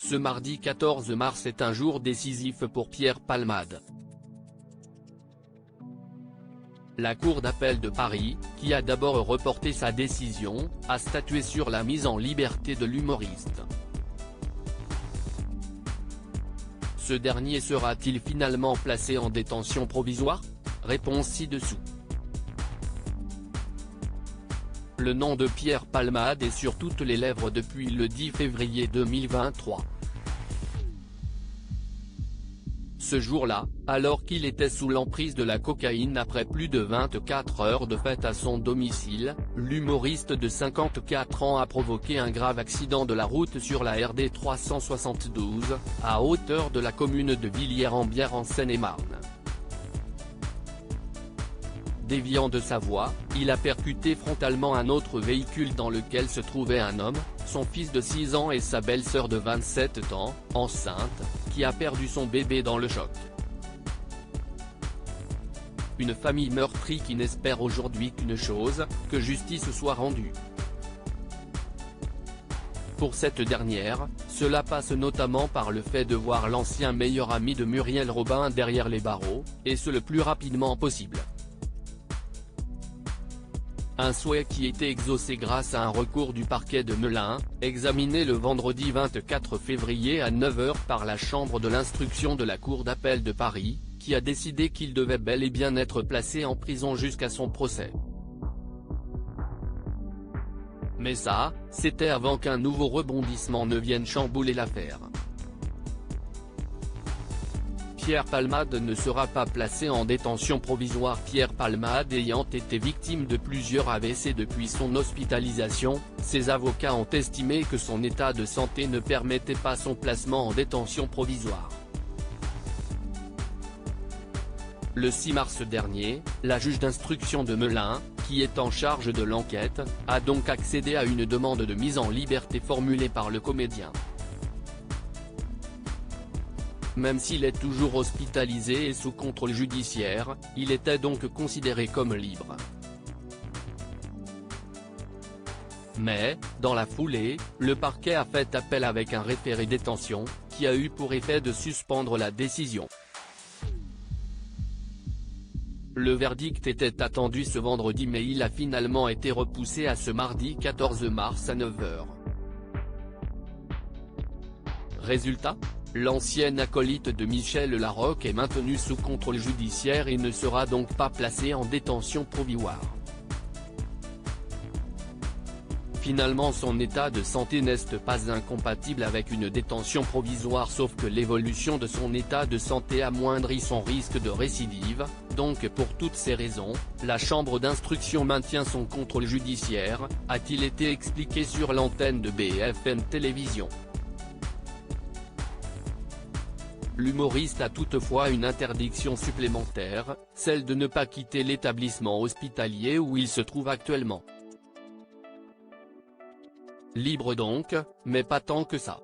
Ce mardi 14 mars est un jour décisif pour Pierre Palmade. La Cour d'appel de Paris, qui a d'abord reporté sa décision, a statué sur la mise en liberté de l'humoriste. Ce dernier sera-t-il finalement placé en détention provisoire? Réponse ci-dessous. Le nom de Pierre Palmade est sur toutes les lèvres depuis le 10 février 2023. Ce jour-là, alors qu'il était sous l'emprise de la cocaïne après plus de 24 heures de fête à son domicile, l'humoriste de 54 ans a provoqué un grave accident de la route sur la RD 372, à hauteur de la commune de Villiers-en-Bière en Seine-et-Marne. Déviant de sa voie, il a percuté frontalement un autre véhicule dans lequel se trouvait un homme, son fils de 6 ans et sa belle-sœur de 27 ans, enceinte, qui a perdu son bébé dans le choc. Une famille meurtrie qui n'espère aujourd'hui qu'une chose, que justice soit rendue. Pour cette dernière, cela passe notamment par le fait de voir l'ancien meilleur ami de Muriel Robin derrière les barreaux, et ce le plus rapidement possible. Un souhait qui était exaucé grâce à un recours du parquet de Melun, examiné le vendredi 24 février à 9 h par la chambre de l'instruction de la Cour d'appel de Paris, qui a décidé qu'il devait bel et bien être placé en prison jusqu'à son procès. Mais ça, c'était avant qu'un nouveau rebondissement ne vienne chambouler l'affaire. Pierre Palmade ne sera pas placé en détention provisoire. Pierre Palmade ayant été victime de plusieurs AVC depuis son hospitalisation, ses avocats ont estimé que son état de santé ne permettait pas son placement en détention provisoire. Le 6 mars dernier, la juge d'instruction de Melun, qui est en charge de l'enquête, a donc accédé à une demande de mise en liberté formulée par le comédien. Même s'il est toujours hospitalisé et sous contrôle judiciaire, il était donc considéré comme libre. Mais, dans la foulée, le parquet a fait appel avec un référé détention, qui a eu pour effet de suspendre la décision. Le verdict était attendu ce vendredi mais il a finalement été repoussé à ce mardi 14 mars à 9 h. Résultat ? L'ancien acolyte de Michel Larocque est maintenu sous contrôle judiciaire et ne sera donc pas placé en détention provisoire. Finalement son état de santé n'est pas incompatible avec une détention provisoire sauf que l'évolution de son état de santé amoindrit son risque de récidive, donc pour toutes ces raisons, la chambre d'instruction maintient son contrôle judiciaire, a-t-il été expliqué sur l'antenne de BFM Télévision. L'humoriste a toutefois une interdiction supplémentaire, celle de ne pas quitter l'établissement hospitalier où il se trouve actuellement. Libre donc, mais pas tant que ça.